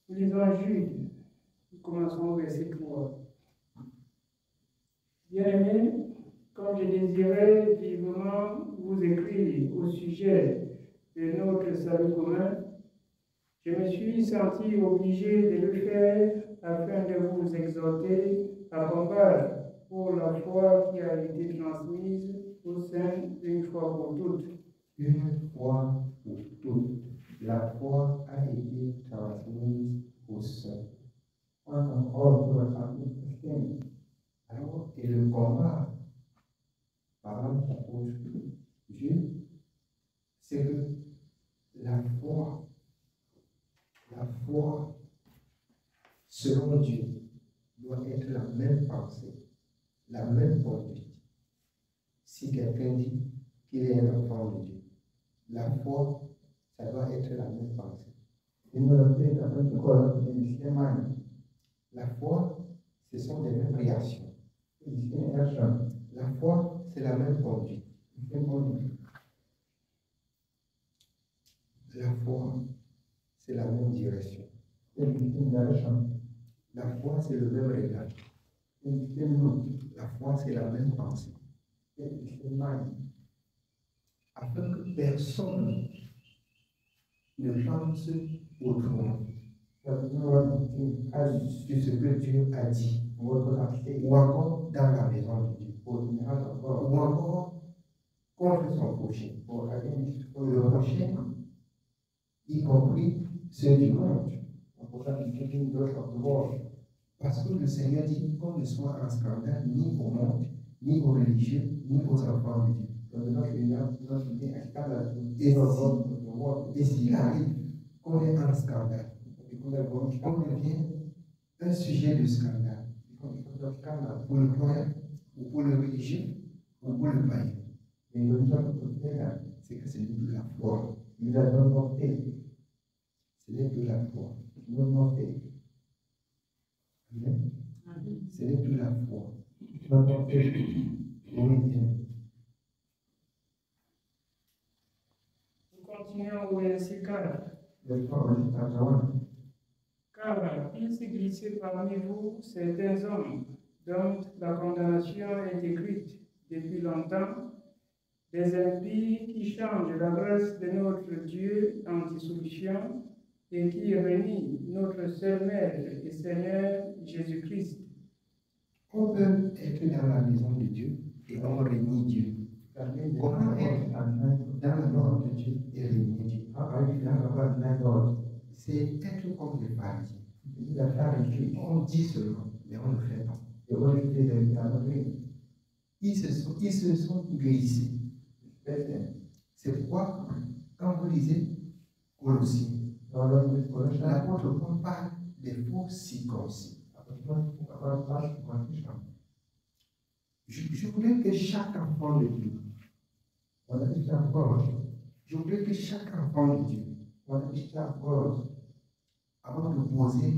Nous lisons Jude. Nous commençons au verset 3. Bien-aimés, comme je désirais vivement vous écrire au sujet de notre salut commun, je me suis senti obligé de le faire afin de vous exhorter à combattre pour la foi qui a été transmise au sein d'une fois pour toutes. Une fois pour toutes, la foi a été transmise au sein. Alors, et le combat, par propose Dieu, c'est que la foi, selon Dieu, doit être la même pensée, la même conduite. Si quelqu'un dit qu'il est un enfant de Dieu, la foi, ça doit être la même pensée. La foi, ce sont des mêmes réactions. La foi, c'est la même conduite. La foi, c'est la même direction. La foi, c'est le même regard. La foi, c'est la même pensée. Afin que personne ne pense autrement sur ce que Dieu a dit, ou encore dans la maison de Dieu, ou encore contre son prochain, le prochain, y compris ceux du monde. Parce que le Seigneur dit qu'on ne soit un scandale ni au monde, ni aux religieux, ni aux enfants de Dieu. Et s'il arrive qu'on est un scandale, qu'on devient un sujet de scandale, pour le croyant, ou pour le religieux, ou pour le païen, c'est que ce n'est plus la foi. Ce n'est plus la foi. Amen. Ce n'est plus la foi. Nous continuons au verset 4. Car il s'est glissé parmi vous certains hommes dont la condamnation est écrite depuis longtemps, des impies qui changent la grâce de notre Dieu en dissolution et qui renient notre seul Maître et Seigneur Jésus-Christ. On peut être dans la maison de Dieu et on renie Dieu. Comment être dans la maison de Dieu et renier Dieu? C'est être comme les pharisiens. On dit seulement, mais on ne fait pas. Ils se sont glissés. C'est pourquoi, quand vous lisez Colossiens, l'apôtre Paul parle des faux circoncis. Je voudrais que chaque enfant de Dieu, avant de poser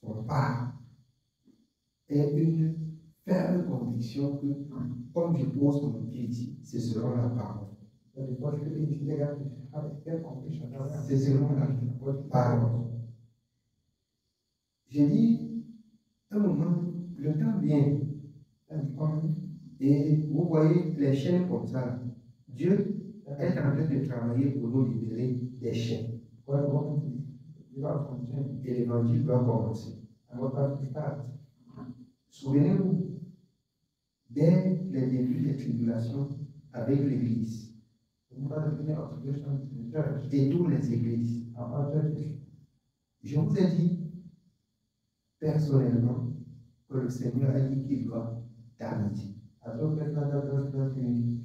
son pas, ait une ferme conviction que, comme je pose mon pied ici, c'est selon la parole. C'est selon la parole. J'ai dit, un moment, le temps vient, et vous voyez les chaînes comme ça. Dieu est en train de travailler pour nous libérer des chaînes. Et l'évangile doit commencer. Souvenez-vous, dès les débuts des tribulations avec l'Église, et toutes les églises, je vous ai dit personnellement que le Seigneur a dit qu'il doit t'arrêter.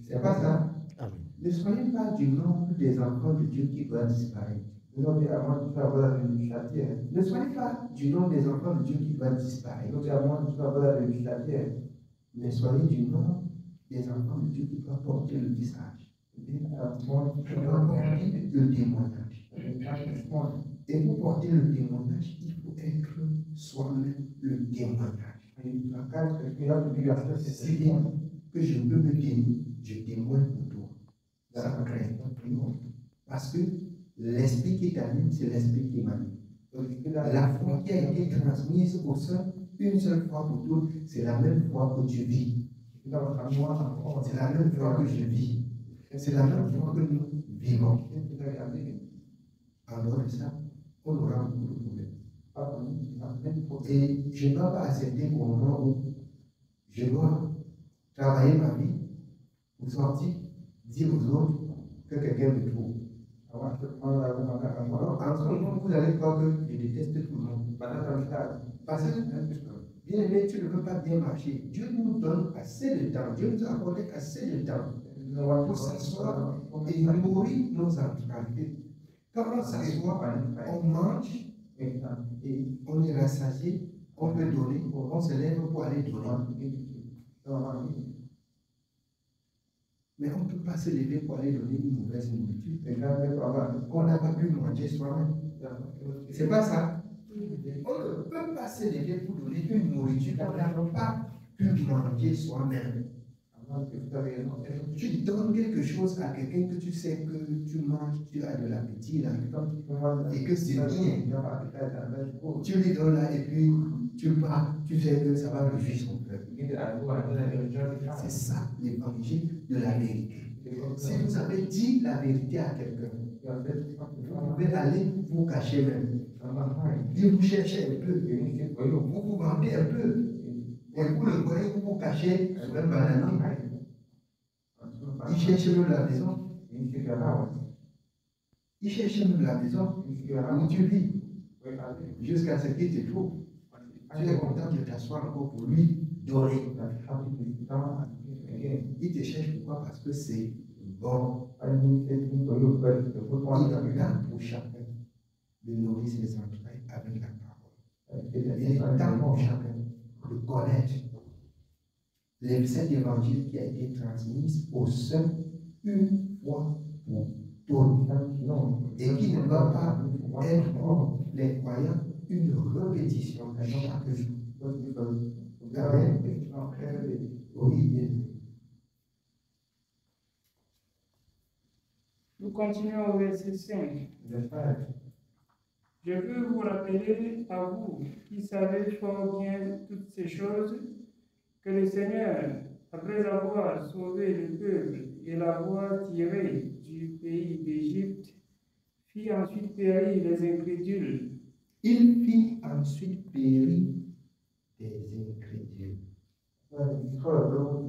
C'est pas ça? Amen. Ne soyez pas du nombre des enfants de Dieu qui doivent disparaître. Ne soyez pas du nombre des enfants de Dieu qui doivent disparaître. Mais soyez du nombre des enfants de Dieu qui doivent porter le message. Qui doivent porter le témoignage. Et pour porter le témoignage, il faut être soi-même le témoignage. C'est bien que je peux me témoigner, je témoigne pour toi. Ça crée. Parce que l'esprit qui t'anime, c'est l'esprit qui m'anime. La foi qui a été transmise au sein une seule fois pour toutes, c'est la même foi que tu vis. C'est la même foi que je vis. C'est la même foi que nous vivons. En dehors de ça, on aura beaucoup de problèmes. Et je ne dois pas accepter au moment où je dois travailler ma vie pour sortir, dire aux autres que quelqu'un me trouve. En ce moment, vous allez croire que je déteste tout le monde. Parce que, bien aimé, tu ne peux pas bien marcher. Dieu nous donne assez de temps. Dieu nous a accordé assez de temps pour s'asseoir et nourrir nos entrailles. Quand on s'assoit, on mange et on est rassasié, on peut donner, on se lève pour aller donner. Mais on ne peut pas se lever pour aller donner une mauvaise nourriture qu'on n'a pas pu manger soi-même. C'est pas ça. On ne peut pas se lever pour donner une nourriture qu'on n'a pas pu manger soi-même. Tu donnes quelque chose à quelqu'un que tu sais que tu manges, tu as de l'appétit là, et que c'est bien. Tu lui donnes là et puis tu pars, tu sais que ça va réjouir son cœur. C'est ça l'évangile de la vérité. Si vous avez dit la vérité à quelqu'un, vous pouvez aller vous cacher même. Et vous cherchez un peu, vous vous vendez un peu. Et vous le voyez, vous vous cachez sur un bananier. Il cherche même la maison. Il cherche même la maison où tu vis. Jusqu'à ce qu'il te trouve. Tu es content de t'asseoir encore pour lui donner. Il te cherche pourquoi? Parce que c'est bon. Il est temps pour chacun de nourrir ses entrailles avec la parole. Il est temps pour chacun de connaître cet évangile qui a été transmis au sein une fois pour toutes et qui ne doit pas être pour les croyants une répétition chaque jour. Amen. Oui. Nous continuons au verset 5. Je veux vous rappeler à vous qui savez fort bien toutes ces choses, que le Seigneur, après avoir sauvé le peuple et l'avoir tiré du pays d'Égypte, fit ensuite périr les incrédules. Il fit ensuite périr des incrédules.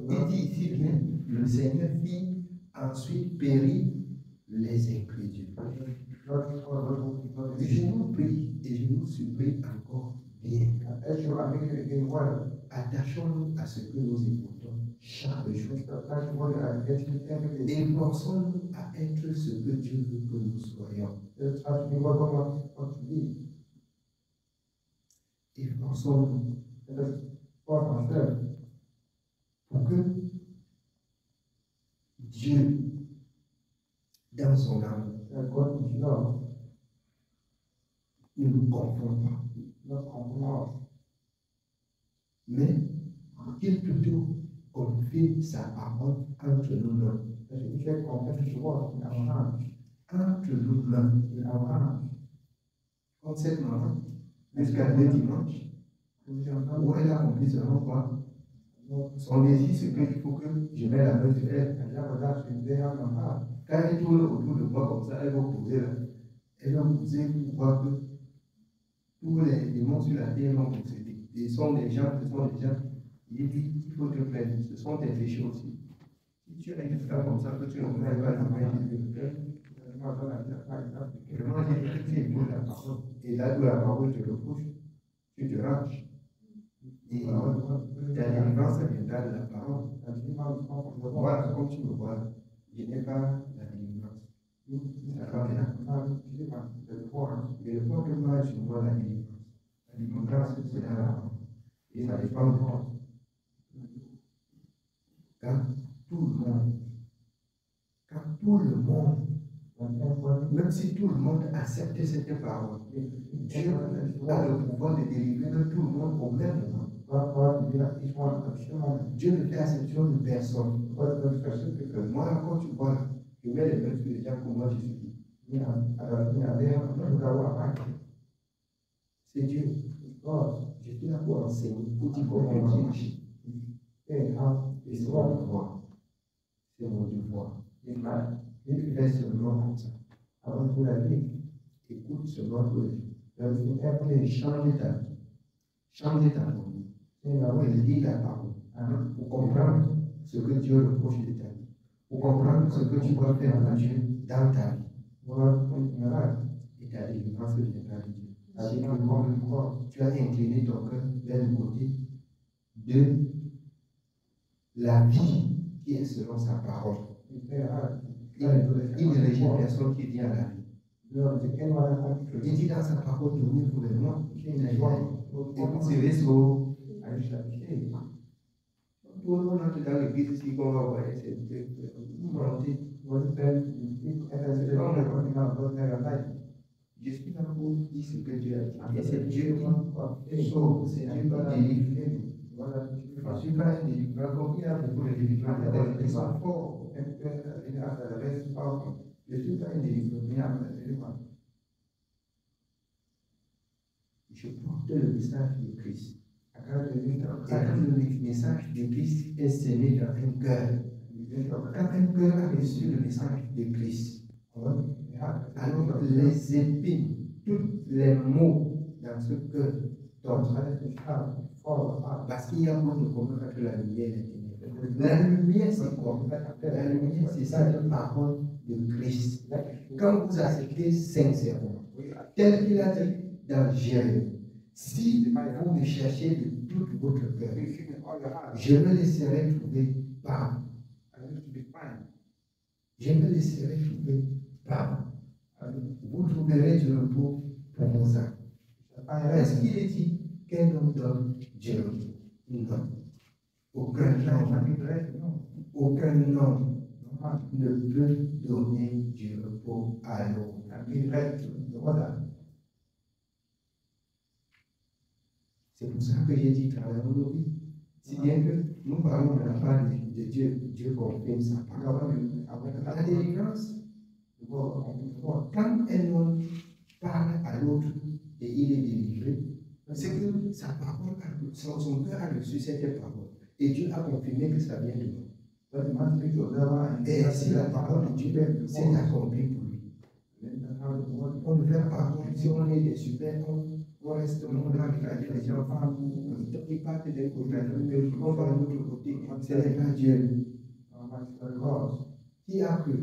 Il dit ici bien, le Seigneur fit ensuite périr les incrédules. Je nous prie et je nous supplie encore bien. Attachons-nous à ce que nous écoutons chaque jour. Efforçons-nous à être ce que Dieu veut que nous soyons. Efforçons-nous pour que Dieu, dans son âme, ne nous confond pas. Mais qu'il plutôt confie sa parole entre nos mains. Entre nos mains. Comme cette maman, jusqu'à le dimanche, où elle a compris seulement quoi? Son désir, c'est qu'il faut que je mette la main sur elle. Quand elle tourne autour de moi comme ça, elle va poser là. Elle va poser pour voir que tous les démons sur la terre vont posséder. Ce sont des gens. Il dit, il faut te plaindre. Ce sont tes péchés aussi. Si tu as une femme comme ça, que tu ne peux pas la main de Dieu, vraiment, tu écoutes la parole. Et là où la parole te reproche, tu te ranges. Et ta délivrance viendra de la parole. Voilà, comme tu me vois, je n'ai pas la délivrance. Ça va bien. Mais le point que moi, je vois la délivrance. La délivrance, c'est dans la parole. Et ça dépend de toi. Quand tout le monde, même si tout le monde accepte cette parole, Dieu a le pouvoir de délivrer tout le monde au même moment. Dieu ne fait exception de personne. Moi, quand tu vois, je mets les mains sur les gens comme moi je suis. C'est Dieu. Je suis là pour enseigner, pour dire comment marcher. Et c'est mon devoir. C'est mon devoir. Il fait seulement comme ça. Avant de la vie, écoute seulement que changer ta vie. Changer ta vie. Lis la parole. Pour comprendre ce que Dieu reproche de ta vie. Pour comprendre ce que tu dois faire pour Dieu dans ta vie. Et ta délivrance viendra de Dieu. Si tu as incliné ton cœur vers le côté de la vie qui est selon sa parole. Il ne rejette personne qui vient à la vie. Il dit dans sa parole, donnez pour les morts, et vous serez sauvés. Tout le monde entre dans l'église ici qu'on va voir, c'est volonté. Je suis là pour dire ce que Dieu a dit. Et c'est Dieu qui sauve, c'est Dieu qui délivre. Je ne suis pas un délivrant, comme il y a beaucoup de délivrants, ils sont forts. Je ne suis pas un délivrant. Je porte le message de Christ. Et quand le message de Christ est semé dans un cœur, quand un cœur a reçu le message de Christ, alors les épines, tous les mots dans ce cœur tombent. Parce qu'il y a un monde commun entre la lumière et les ténèbres. La lumière, c'est quoi? La lumière, c'est cette parole de Christ. Quand vous acceptez sincèrement, tel qu'il a dit dans Jérémie, si vous me cherchez de tout votre cœur, je me laisserai trouver par. Je me laisserai trouver par. Vous trouverez du repos pour vos âmes. Est-ce qu'il est dit qu'un homme donne Dieu? Non. Aucun homme ne peut donner du repos à l'homme. C'est pour ça que j'ai dit travaillons nos vies. Si bien que nous parlons de la part de Dieu, Dieu confirme sa parole. La délivrance, quand un homme parle à l'autre et il est délivré, c'est que sa parole, son cœur a reçu cette parole. Et Dieu a confirmé que ça vient de nous. Et si la parole de Dieu s'est accomplie pour lui, on ne fait pas, si on est des super, on reste dans les gens, ils partent d'un côté, on va de l'autre côté, ce n'est pas Dieu. Qui a cru?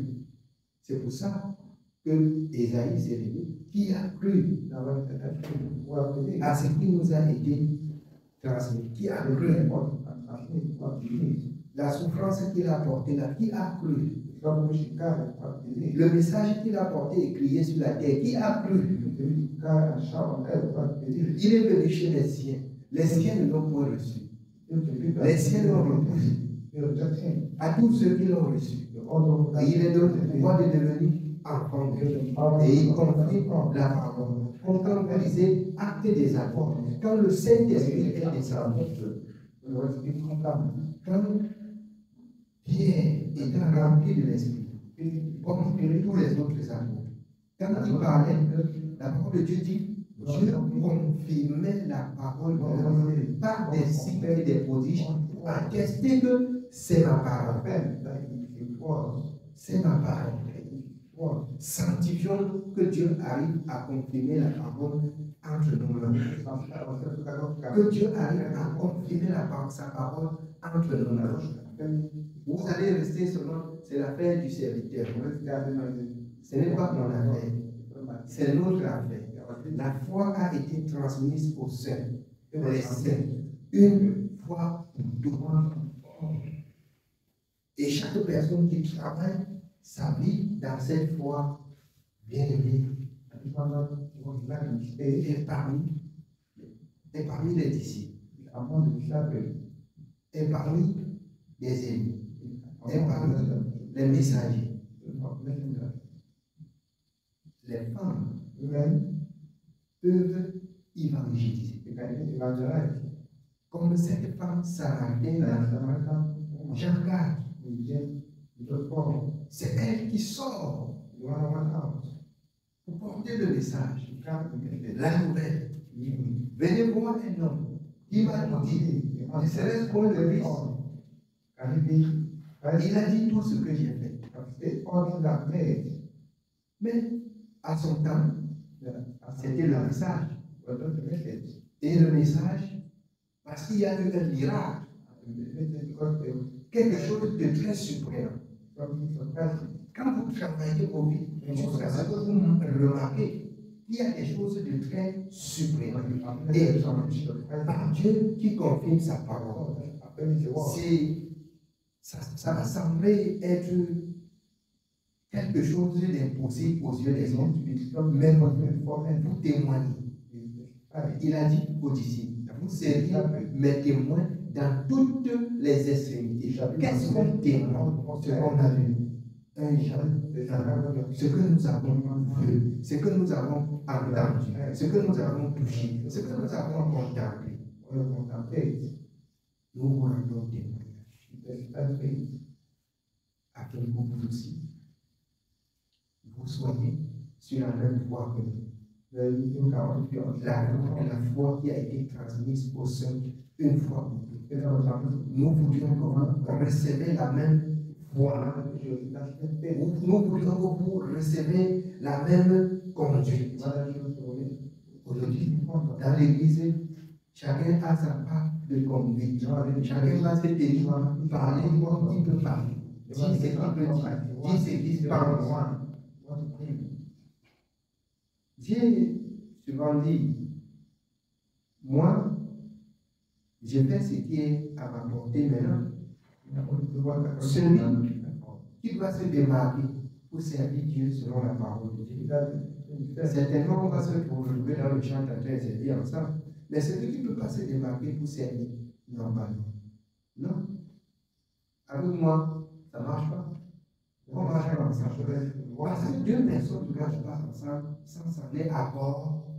C'est pour ça que Esaïe s'est levé. Qui a cru à ce qui nous a été transmis? Qui a cru? La souffrance qu'il a portée là, qui a cru? Le message qu'il a porté et crié sur la terre, qui a cru? Il est venu chez les siens. Les siens ne l'ont pas reçu. Les siens l'ont repoussé. À tous ceux qui l'ont reçu. Et il est donné le pouvoir de devenir enfant de Dieu. Et il confie la parole. Quand vous lisez Actes des Apôtres, quand le Saint-Esprit est descendu, quand Pierre était rempli de l'Esprit, comme tous les autres apôtres, quand il parlait, la parole de Dieu dit, Dieu confirmait la parole par des signes et des prodiges pour attester que c'est ma parole. C'est ma parole. Sanctifions que Dieu arrive à confirmer la parole entre nos mains. Que Dieu arrive à confirmer sa parole entre nos mains. Vous allez rester seulement, c'est l'affaire du serviteur. Ce n'est pas mon affaire, c'est notre affaire. La foi a été transmise aux saints, les saints, une fois pour toutes. Et chaque personne qui travaille sa vie dans cette foi, bien aimée, est parmi les disciples, est parmi les élus, est parmi les messagers. Les femmes peuvent évangéliser. Comme cette femme samaritaine, Jean 4, c'est elle qui sort pour porter le message, la nouvelle. venez voir un homme qui m'a dit, ne serait-ce pour le Christ, il a dit tout ce que j'ai fait. Mais à son temps, c'était le message. Et le message, parce qu'il y a eu un miracle, quelque chose de très suprême. Quand vous travaillez au vide, jusqu'à ce que vous remarquez qu'il y a des choses de très suprêmes. Et par Dieu qui confirme sa parole, ça va sembler être quelque chose d'impossible aux yeux des hommes, mais vous témoignez. Il a dit aux disciples, vous serez mes témoins dans toutes les extrémités. Qu'est-ce qu'on témoigne? Ce qu'on a vu. Ce que nous avons vu, ce que nous avons entendu, ce que nous avons touché, ce que nous avons contemplé. Nous vous rendons témoignage. Afin que vous aussi, vous soyez sur la même voie que nous. La foi qui a été transmise au sein une fois pour toutes. Nous voudrions que vous receviez la même foi. Nous voudrions que vous receviez la même conduite. Aujourd'hui, dans l'église, chacun a sa part de conduite. Chacun va se tenir, parler comme il peut parler. Dire ce qu'il peut dire. Dire ce qu'il pense. Dieu souvent dit, moi, je fais ce qui est à ma portée maintenant. Celui qui doit se démarquer pour servir Dieu selon la parole de Dieu. Certainement, on va se retrouver dans le champ en train de servir ensemble. Mais celui qui ne peut pas se démarquer pour servir, normalement. Non. Avec moi, ça ne marche pas. On ne marche pas ensemble. Parce que deux personnes ne marchent pas ensemble sans s'en aller accord.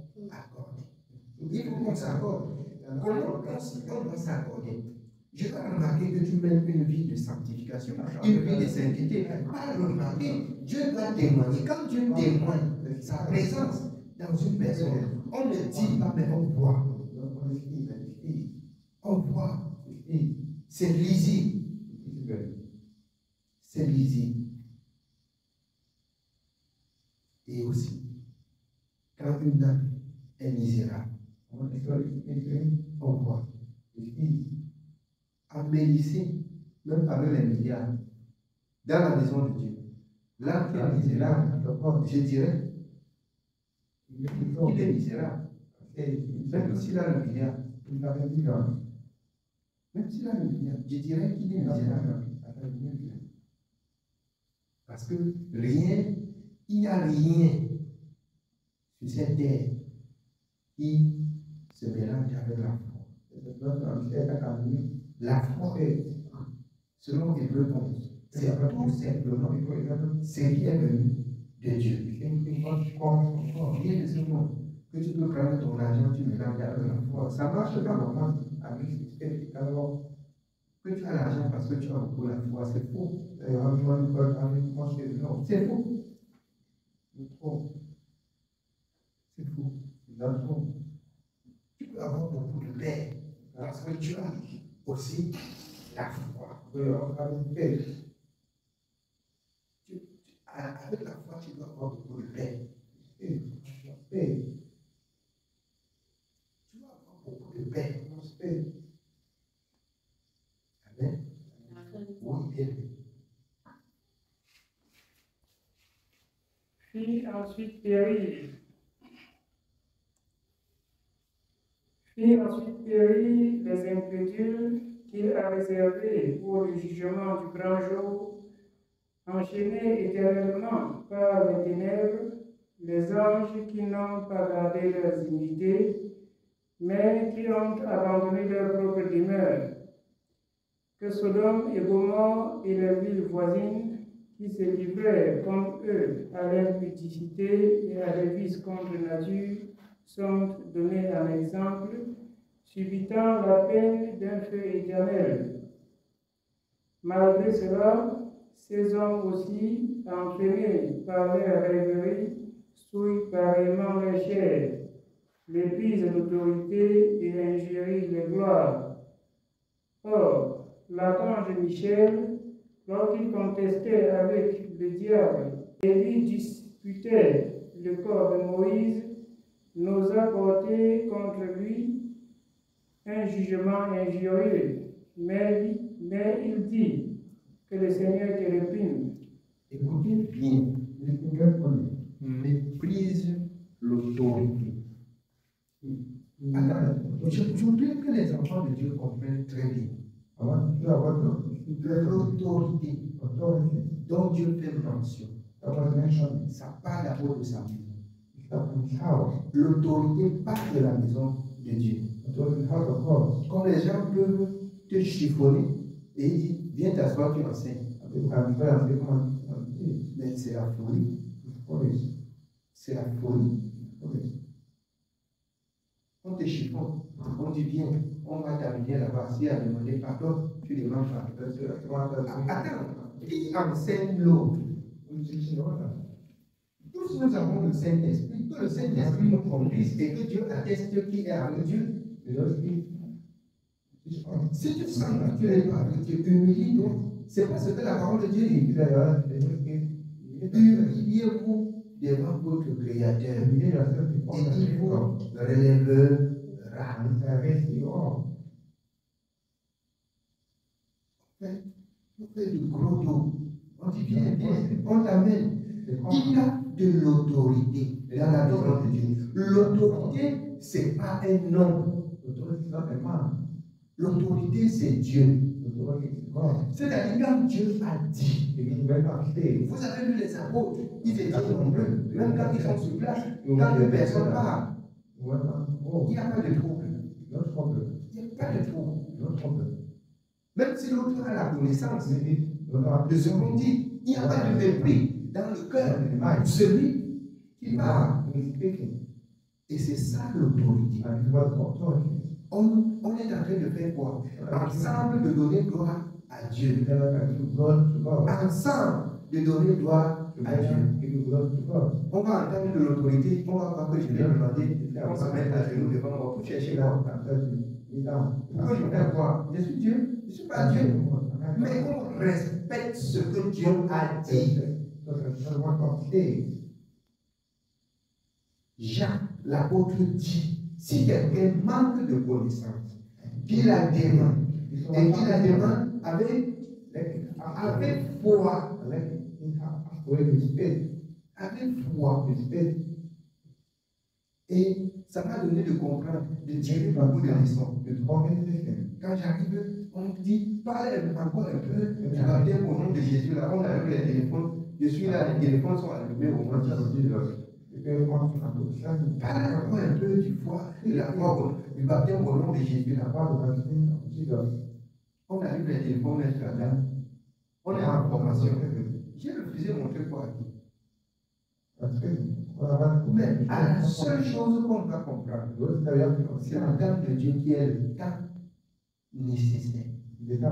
Il faut qu'on s'accorde. Comment on doit s'accorder? Je dois remarquer que tu mènes une vie de sanctification, une vie de sainteté. Pas remarquer, Dieu doit témoigner. Quand Dieu témoigne sa présence dans une personne, on ne dit pas, mais on voit. On voit. C'est lisible. C'est lisible. Et aussi, quand une âme est misérable, on voit. Embellissez, même avec les milliards, dans la maison de Dieu. L'âme qui est misérable, je dirais, il est misérable. Même s'il a le milliard, même s'il a le milliard, je dirais qu'il est misérable. Parce que rien, il n'y a rien sur cette terre qui se mélange avec la foi. La foi, selon Hébreux 11, c'est tout simplement ce qui est venu de Dieu. Rien de ce monde. Que tu peux prendre ton argent, tu mélanges avec la foi. Ça marche pas vraiment. Que tu as l'argent parce que tu as beaucoup la foi, c'est faux. C'est faux. C'est faux. Tu peux avoir beaucoup de paix parce que tu as aussi la foi. Avec la foi, tu dois avoir beaucoup de paix. Tu dois avoir beaucoup de paix. Amen. Oui, bien. Puis ensuite périt. Puis ensuite périt les incrédules qu'il a réservés pour le jugement du grand jour, enchaînés éternellement par les ténèbres, les anges qui n'ont pas gardé leurs iniquités, mais qui ont abandonné leur propre demeure, que Sodome et Gomorrhe et les villes voisines, qui se livraient comme eux à l'impudicité et à des vices contre nature, sont donnés en exemple, subitant la peine d'un feu éternel. Malgré cela, ces hommes aussi, entraînés par leur rêverie, souillent pareillement leur chair, méprise l'autorité et ingérer les gloires. Or, l'archange Michel, lorsqu'il contestait avec le diable et lui disputait le corps de Moïse, n'osa porter contre lui un jugement injurieux, mais il dit que le Seigneur te réprime. Écoutez bien, méprise l'autorité. Attends, je voudrais que les enfants de Dieu comprennent très bien. L'autorité dont Dieu fait mention, ça part d'abord de sa maison. L'autorité part de la maison de Dieu. Quand les gens peuvent te chiffonner et ils disent, viens t'asseoir, tu enseignes. Mais c'est la folie. C'est la folie. On te chiffonne, on dit viens, on va t'amener là-bas. Si elle a demandé pardon, tu demandes pardon. Attends, qui enseigne l'autre? Tous nous avons le Saint-Esprit, que le Saint-Esprit nous conduise et que Dieu atteste qui est avec Dieu. Si tu sens que tu n'es pas avec Dieu, humilie-toi. C'est pas ce que la parole de Dieu dit. Humiliez-vous devant votre Créateur et il vous relèvera. On fait du gros dos. On dit viens, on t'amène. Il y a de l'autorité dans la maison de Dieu. L'autorité, ce n'est pas un nom. L'autorité, c'est Dieu. C'est-à-dire quand Dieu a dit, vous avez vu les apôtres, ils étaient nombreux, même quand ils sont sur place, quand une personne parle, il n'y a pas de trouble. Il n'y a pas de trouble. Même si l'autre a la connaissance de ce qu'on dit, il n'y a pas de mépris dans le cœur de celui qui parle. Et c'est ça l'autorité. On est en train de faire quoi? Ensemble de donner gloire à Dieu. Ensemble de donner gloire à Dieu. On va entendre de l'autorité, on va voir que je vais demander, on va mettre à genoux devant moi pour chercher là. Pourquoi je fais quoi? Je suis Dieu, je ne suis pas Dieu. Mais on respecte ce que Dieu a dit. Jacques, l'apôtre, dit, si quelqu'un manque de connaissance, qu'il la demande, et qu'il la demande avec foi, avec foi, et ça m'a donné de comprendre, de tirer beaucoup de leçons. Quand j'arrive, on me dit, parle encore un peu du baptême au nom de Jésus. Là, on allume les téléphones. Je suis là, les téléphones sont allumés au moins 10. Parle encore un peu du foi, du baptême au nom de Jésus. Là. On allume les téléphones, on est là. On est en formation. J'ai refusé mon truc pour acquis. Mais la seule chose qu'on va comprendre, c'est le temps de Dieu qui est le temps nécessaire.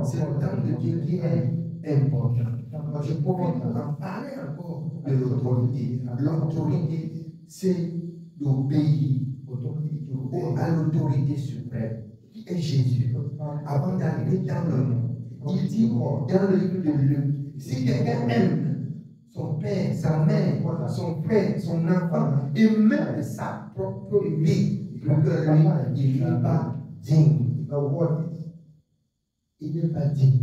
C'est le temps de Dieu qui est important. Je pourrais en parler encore de l'autorité. L'autorité, c'est d'obéir à l'autorité suprême, qui est Jésus. Avant d'arriver dans le monde, il dit dans le livre de Luc, si quelqu'un aime son père, sa mère, son frère, son enfant, et même sa propre vie, il n'est pas digne. Il n'est pas digne.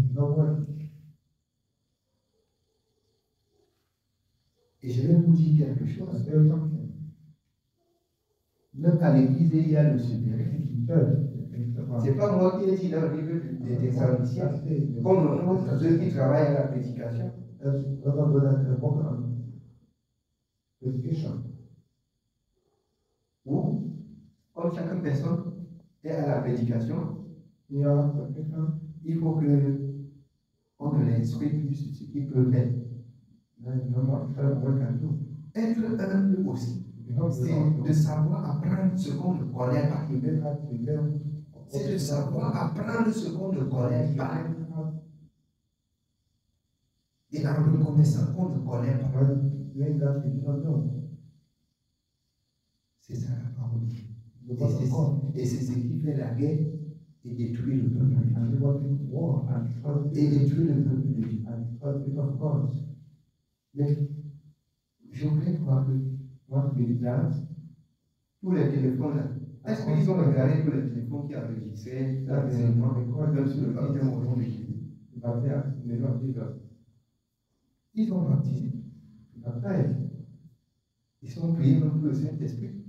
Et je vais vous dire quelque chose. Même à l'église, il y a le supérieur. Ce n'est pas moi qui ai dit dans le livre des Thessaloniciens, comme on ceux qui travaillent à la prédication. Ou, comme chaque personne est à la prédication, il faut qu'on l'instruise plus sur ce qu'il peut faire. Être humble aussi, c'est de savoir apprendre ce qu'on ne connaît pas. C'est de savoir apprendre ce qu'on ne connaît pas. Et en reconnaissant qu'on ne connaît pas. C'est ça la parole. Et c'est ce qui fait la guerre et détruit le peuple. Et détruit le peuple de Dieu. Mais je voulais croire que tous les téléphones là, est-ce qu'ils ont regardé tous les téléphones qui enregistraient l'enseignement même sur le baptême au nom de Jésus? Ils ont baptisé. Ils sont priés même pour le Saint-Esprit.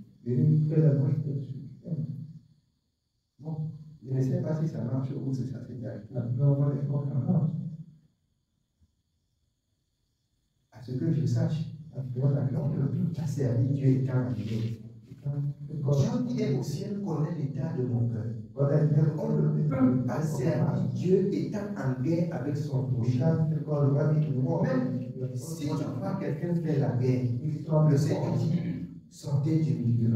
Bon, je ne sais pas si ça marche ou si ça s'est arrêté. À ce que je sache, on ne peut pas servir Dieu étant arrivé. Dieu qui est au ciel connaît l'état de mon cœur. On ne peut pas servir Dieu étant en guerre avec son prochain. Même si tu vois quelqu'un faire la guerre, le Seigneur dit, sortez du milieu.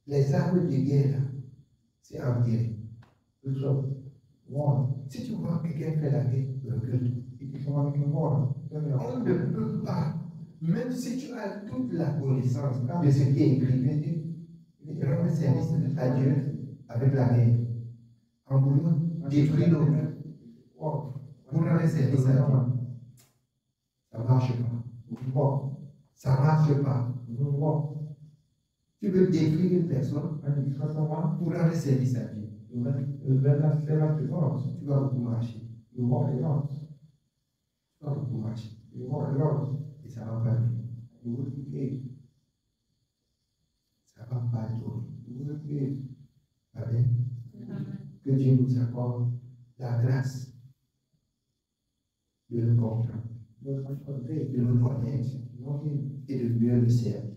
Les armes de guerre, là, c'est en guerre. Si tu vois quelqu'un faire la guerre, recule. On ne peut pas, même si tu as toute la connaissance de ce qui est écrit, rendre service à Dieu avec la guerre. En voulant détruire l'autre, pour rendre service à Dieu. Ça ne marche pas. Ça ne marche pas. Tu veux détruire une personne pour rendre service à Dieu. Tu vas beaucoup marcher. Tu vas beaucoup marcher. Et ça ne va pas durer. Ça ne va pas durer. Amen. Que Dieu nous accorde la grâce de le comprendre, de le connaître et de mieux le servir.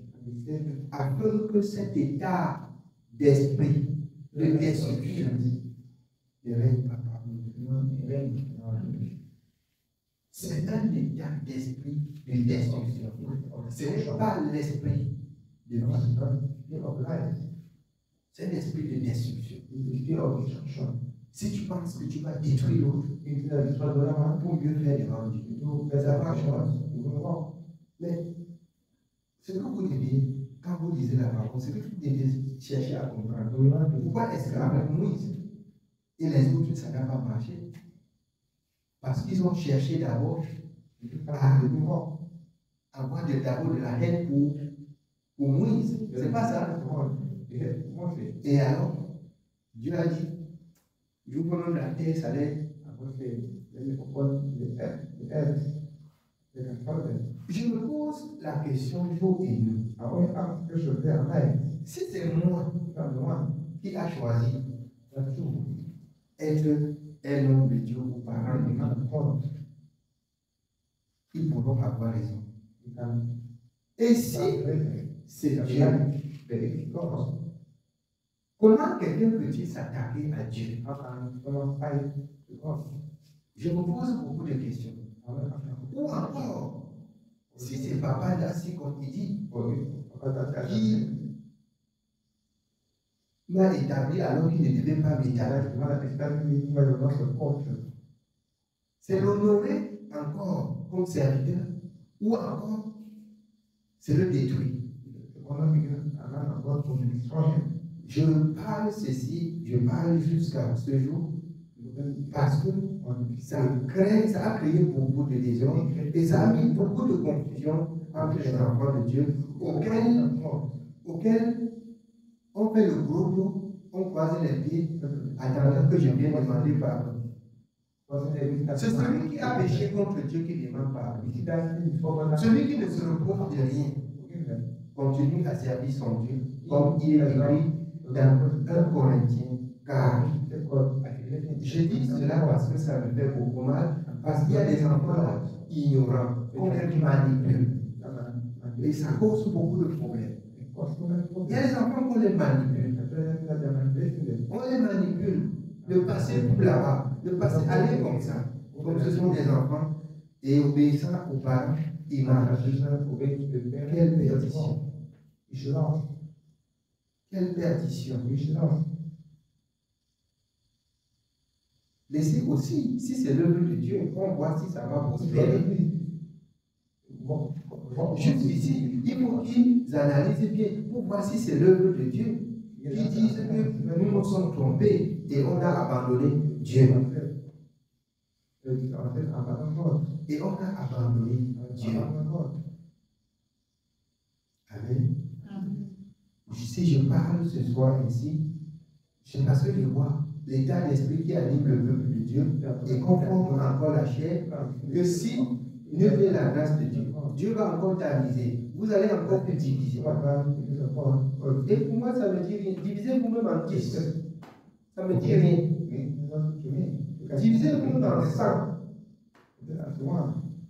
Afin que cet état d'esprit, de destruction, ne règne pas parmi nous. C'est un état d'esprit de destruction. Ce n'est pas l'esprit de vie. C'est l'esprit de destruction. Si tu penses que tu vas détruire l'autre pour mieux faire devant Dieu, ça marche pas. Mais ce que vous devez, quand vous lisez la parole, c'est que vous devez chercher à comprendre. Pourquoi est-ce qu'avec Moïse et les autres, ça n'a pas marché? Parce qu'ils ont cherché d'abord à avoir d'abord de la haine pour Moïse. C'est pas ça. Et alors, Dieu a dit, je vous donne la terre, ça l'est. Je me pose la question jour et nuit. Si c'est moi qui a choisi être un homme de Dieu ou parent de Dieu, ils pourront avoir raison. Et si c'est Dieu, comment quelqu'un peut-il s'attaquer à Dieu? Je me pose beaucoup de questions. Ou encore, si c'est papa là, si comme il dit, qui m'a établi alors qu'il ne devait pas m'établir, c'est l'honorer encore comme serviteur, ou encore c'est le détruire. Je parle ceci, je parle jusqu'à ce jour, parce que ça a créé beaucoup de désordre et ça a mis beaucoup de confusion entre les enfants de Dieu auxquels on fait le gros dos, on croise les pieds, attendant que je vienne demander pardon. C'est celui qui a péché contre Dieu qui demande pardon. Celui qui ne se repose de rien continue à servir son Dieu, comme il est écrit dans 1 Corinthiens 40. Je dis cela parce que ça me fait beaucoup mal, parce qu'il y a des enfants là, ignorants, qu'on les manipule. Et ça cause beaucoup de problèmes. Il y a des enfants qu'on les manipule. On les manipule de passer pour là-bas, de passer, aller comme ça. Comme ce sont des enfants, et obéissant aux parents, ils marchent. Quelle perdition! Quelle perdition! Laissez aussi, si c'est l'œuvre de Dieu, on voit si ça va prospérer. Juste ici, il faut qu'ils analysent bien pour voir si c'est l'œuvre de Dieu. Ils disent que nous nous sommes trompés et on a abandonné Dieu. Et on a abandonné Dieu. Amen. Si je parle ce soir ici, c'est parce que je vois l'état d'esprit qui anime le peuple de Dieu et conforme encore la chair, que si nul n'est la grâce de Dieu, Dieu va encore t'aviser. Vous allez encore vous diviser. Et pour moi, ça me dit rien. Divisez vous-même en 10. Ça me dit rien. Divisez vous-même en 100.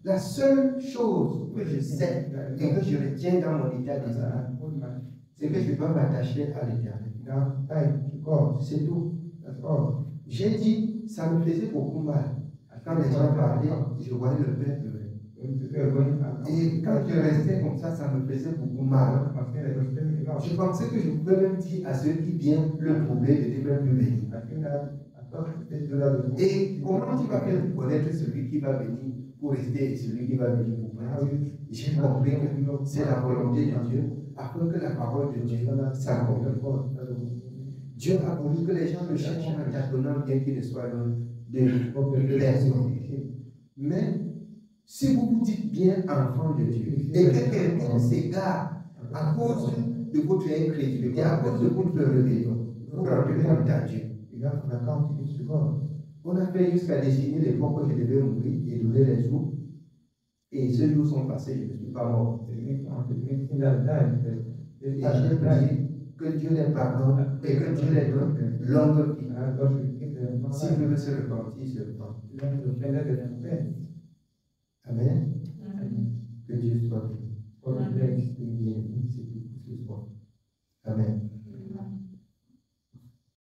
La seule chose que je sais et que je retiens dans mon état d'esprit, c'est que je dois m'attacher à l'éternel. C'est tout. J'ai dit, ça me faisait beaucoup mal. Quand les gens parlaient, je voyais le Père pleurer. Et quand je restais comme ça me faisait beaucoup mal. Je pensais que je pouvais même dire à ceux qui viennent le trouver de ne même plus venir. Et comment tu vas faire connaître celui qui va venir pour rester et celui qui va venir pour partir? J'ai compris que c'est la volonté de Dieu afin que la parole de Dieu s'accomplisse. Dieu a voulu que les gens le cherchent en tâtonnant bien qu'il ne soit loin de personne. Mais si vous vous dites bien enfant de Dieu et que quelqu'un s'égare à cause de votre incrédulité, à cause de votre rébellion, vous rendez compte à Dieu. On a fait jusqu'à désigner les fois que je devais mourir et donner les jours. Et ces jours sont passés, je ne suis pas mort. Et j'ai prié que Dieu les pardonne et que Dieu les donne longue vie. Si vous veut se repentir, se repent. Amen. Que Dieu soit béni. C'est tout pour ce soir. Amen.